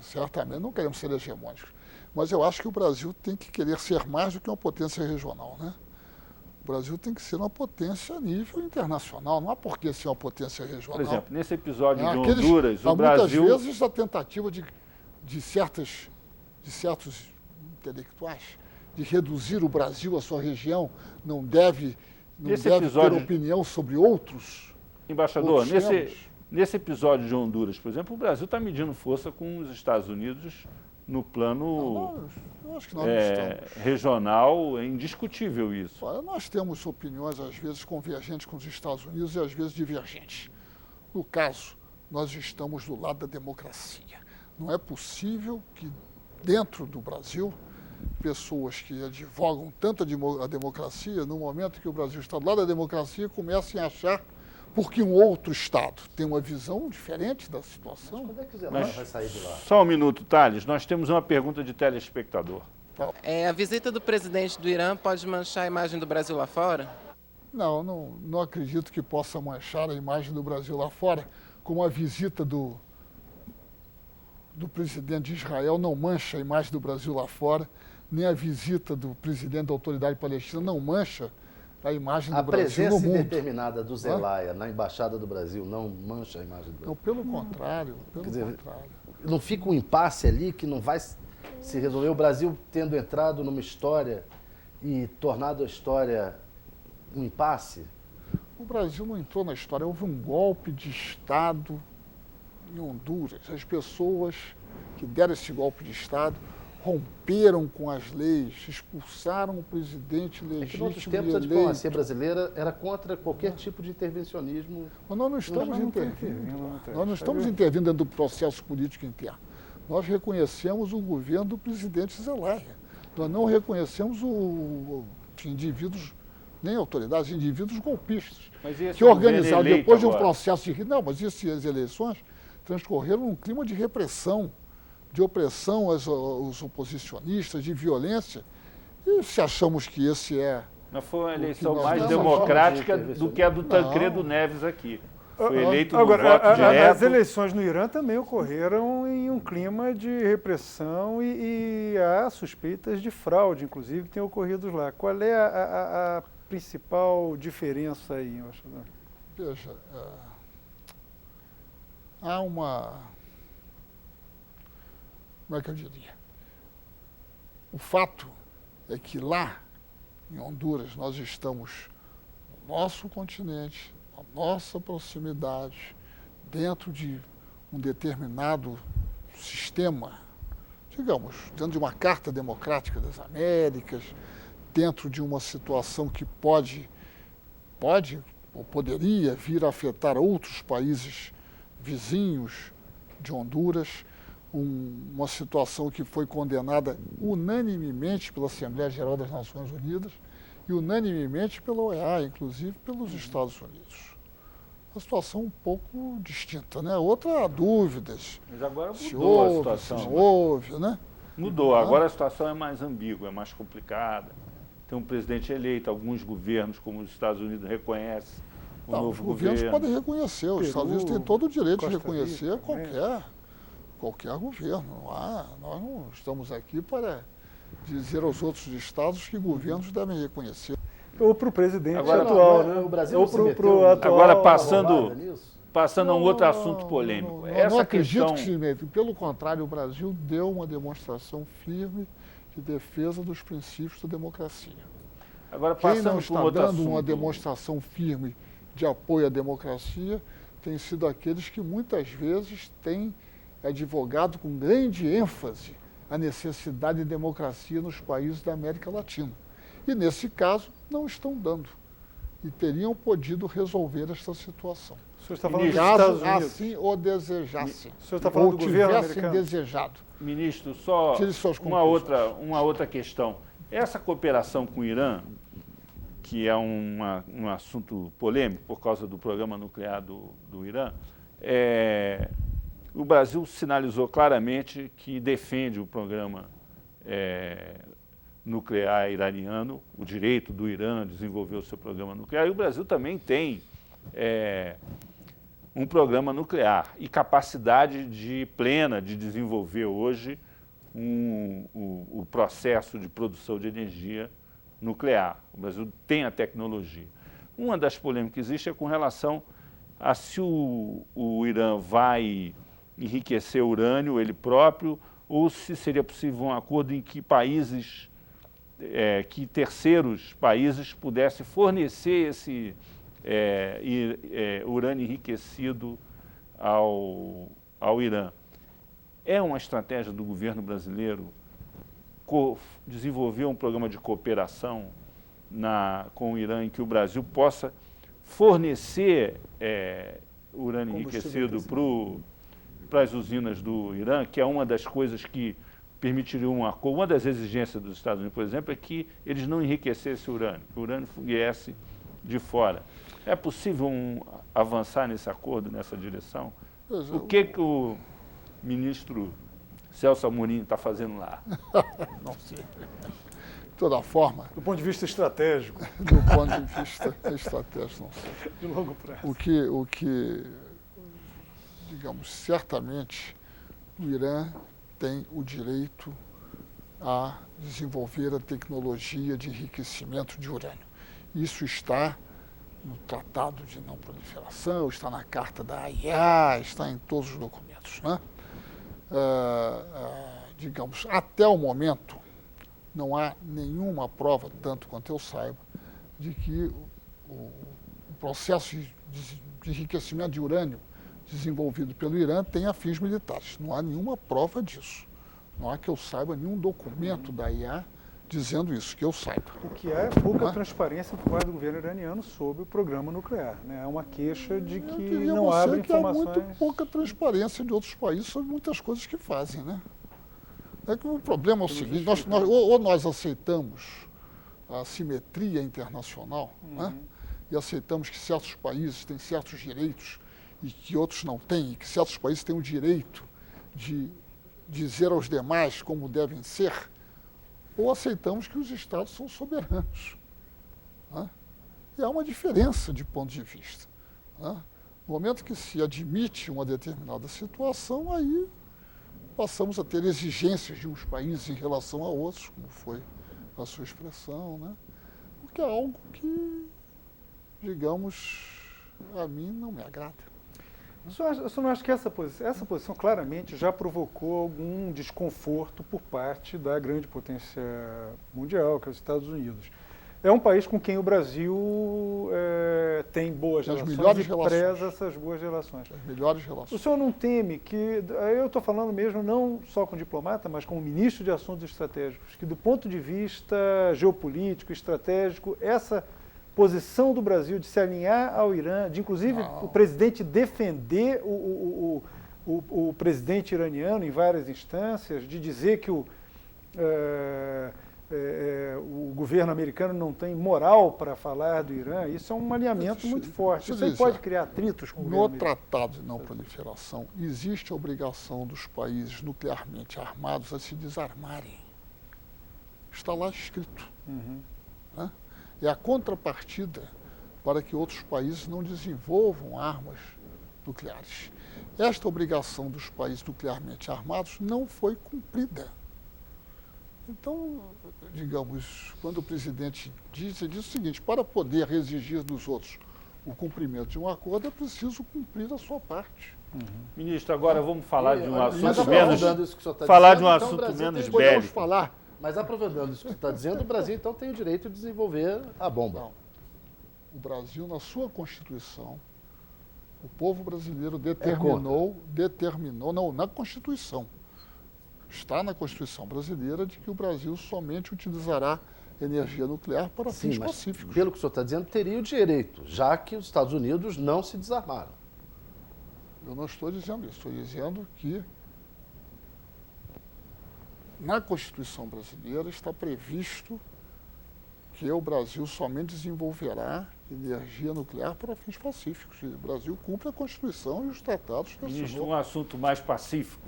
Certamente não queremos ser hegemônicos, mas eu acho que o Brasil tem que querer ser mais do que uma potência regional, né? O Brasil tem que ser uma potência a nível internacional, não há por que ser uma potência regional. Por exemplo, nesse episódio de Aqueles, Honduras, o muitas Brasil... vezes a tentativa de certos intelectuais de reduzir o Brasil à sua região não deve ter opinião sobre outros. Embaixador, temas. nesse episódio de Honduras, por exemplo, o Brasil está medindo força com os Estados Unidos no plano eu acho que nós não estamos. Regional, é indiscutível isso. Olha, nós temos opiniões, às vezes, convergentes com os Estados Unidos e, às vezes, divergentes. No caso, nós estamos do lado da democracia. Não é possível que, dentro do Brasil, pessoas que advogam tanto a democracia, no momento que o Brasil está do lado da democracia, comecem a achar porque um outro Estado tem uma visão diferente da situação. Mas quando é que o Zelaya vai sair de lá? Só um minuto, Thales. Nós temos uma pergunta de telespectador. A visita do presidente do Irã pode manchar a imagem do Brasil lá fora? Não acredito que possa manchar a imagem do Brasil lá fora, como a visita do presidente de Israel não mancha a imagem do Brasil lá fora, nem a visita do presidente da Autoridade Palestina não mancha a imagem do Brasil no mundo. A presença indeterminada do Zelaya na Embaixada do Brasil não mancha a imagem do Brasil? Não, pelo contrário, contrário. Não fica um impasse ali que não vai se resolver? O Brasil tendo entrado numa história e tornado a história um impasse? O Brasil não entrou na história, houve um golpe de Estado em Honduras. As pessoas que deram esse golpe de Estado romperam com as leis, expulsaram o presidente legítimo. É que, noutros tempos, a diplomacia brasileira era contra qualquer tipo de intervencionismo. Mas nós não estamos intervindo. Nós não estamos intervindo dentro do processo político interno. Nós reconhecemos o governo do presidente Zelaya. Nós não reconhecemos indivíduos, nem autoridades, indivíduos golpistas, que organizaram depois de um processo de... Não, mas essas eleições transcorreram num clima de repressão, de opressão aos oposicionistas, de violência. E se achamos que esse é... Mas foi uma eleição mais democrática do que a do Tancredo Neves aqui. Foi eleito no voto direto. As eleições no Irã também ocorreram em um clima de repressão e há suspeitas de fraude, inclusive, que têm ocorrido lá. Qual é a principal diferença aí, embaixador? Veja, há uma... Como é que eu diria? O fato é que lá, em Honduras, nós estamos no nosso continente, na nossa proximidade, dentro de um determinado sistema, digamos, dentro de uma Carta Democrática das Américas, dentro de uma situação que pode ou poderia vir a afetar outros países vizinhos de Honduras, uma situação que foi condenada unanimemente pela Assembleia Geral das Nações Unidas e unanimemente pela OEA, inclusive pelos Estados Unidos. Uma situação um pouco distinta, né? Outra há dúvidas. Mas agora mudou a situação. Se não houve, né? Mudou, agora a situação é mais ambígua, é mais complicada. Tem um presidente eleito, alguns governos, como os Estados Unidos, reconhecem o novo governo. Os governos podem reconhecer, os Estados Unidos têm todo o direito de reconhecer qualquer governo. Nós não estamos aqui para dizer aos outros estados que governos devem reconhecer. Ou para o presidente atual, né? O Brasil ou para o atual. Agora, passando a um outro assunto polêmico. Não acredito que se meta. Pelo contrário, o Brasil deu uma demonstração firme de defesa dos princípios da democracia. Agora, Quem não está dando uma demonstração firme de apoio à democracia tem sido aqueles que muitas vezes têm advogado com grande ênfase a necessidade de democracia nos países da América Latina. E, nesse caso, não estão dando. E teriam podido resolver esta situação. O senhor está falando dos Caso Estados Unidos. assim o desejassem. O senhor está falando ou do governo tivessem americano. desejado. Ministro, só uma outra questão. Essa cooperação com o Irã, que é um assunto polêmico por causa do programa nuclear do Irã, o Brasil sinalizou claramente que defende o programa nuclear iraniano, o direito do Irã a desenvolver o seu programa nuclear, e o Brasil também tem um programa nuclear e capacidade plena de desenvolver hoje o processo de produção de energia nuclear. O Brasil tem a tecnologia. Uma das polêmicas que existe é com relação a se o Irã vai enriquecer urânio ele próprio ou se seria possível um acordo em que países, que terceiros países pudessem fornecer esse urânio enriquecido ao Irã. É uma estratégia do governo brasileiro desenvolver um programa de cooperação com o Irã em que o Brasil possa fornecer urânio enriquecido para as usinas do Irã, que é uma das coisas que permitiria um acordo. Uma das exigências dos Estados Unidos, por exemplo, é que eles não enriquecessem o urânio viesse de fora. É possível avançar nesse acordo, nessa direção? O que o ministro Celso Amorim está fazendo lá? Não sei. De toda forma... Do ponto de vista estratégico. Do ponto de vista estratégico, não sei. De longo prazo. O que, digamos, certamente o Irã tem o direito a desenvolver a tecnologia de enriquecimento de urânio. Isso está no Tratado de Não Proliferação, está na Carta da AIA, está em todos os documentos, né? Digamos, até o momento, não há nenhuma prova, tanto quanto eu saiba, de que o processo de enriquecimento de urânio desenvolvido pelo Irã tenha fins militares. Não há nenhuma prova disso. Não há que eu saiba nenhum documento da IA dizendo isso, que eu saiba. O que é pouca transparência por parte do governo iraniano sobre o programa nuclear, né? É uma queixa de que não abre informações... Há muito pouca transparência de outros países sobre muitas coisas que fazem, né? É que o problema é o seguinte, ou nós aceitamos a simetria internacional, né? E aceitamos que certos países têm certos direitos e que outros não têm, e que certos países têm o direito de dizer aos demais como devem ser, ou aceitamos que os Estados são soberanos, né? E há uma diferença de ponto de vista, né? No momento que se admite uma determinada situação, aí passamos a ter exigências de uns países em relação a outros, como foi a sua expressão, né? O que é algo que, digamos, a mim não me agrada. Eu só não acho que essa posição claramente já provocou algum desconforto por parte da grande potência mundial, que é os Estados Unidos. É um país com quem o Brasil tem boas relações e preza essas boas relações. As melhores relações. O senhor não teme que, eu estou falando mesmo não só com diplomata, mas com o ministro de Assuntos Estratégicos, que do ponto de vista geopolítico, estratégico, essa posição do Brasil de se alinhar ao Irã, de inclusive o presidente defender o presidente iraniano em várias instâncias, de dizer que o governo americano não tem moral para falar do Irã, isso é um alinhamento muito forte. Isso aí pode criar atritos com o governo americano. No Tratado de Não Proliferação, existe a obrigação dos países nuclearmente armados a se desarmarem. Está lá escrito. Né? É a contrapartida para que outros países não desenvolvam armas nucleares. Esta obrigação dos países nuclearmente armados não foi cumprida. Então, digamos, quando o presidente diz, ele diz o seguinte: para poder exigir dos outros o cumprimento de um acordo, é preciso cumprir a sua parte. Ministro, agora vamos falar de um assunto menos bélico. Mas aproveitando isso que você está dizendo, o Brasil então tem o direito de desenvolver a bomba. Não. O Brasil, na sua Constituição, o povo brasileiro determinou, na Constituição, está na Constituição brasileira de que o Brasil somente utilizará energia nuclear para fins pacíficos. Pelo que o senhor está dizendo, teria o direito, já que os Estados Unidos não se desarmaram. Eu não estou dizendo isso, estou dizendo que na Constituição brasileira está previsto que o Brasil somente desenvolverá energia nuclear para fins pacíficos. E o Brasil cumpre a Constituição e os tratados que assinou. Ministro, um assunto mais pacífico.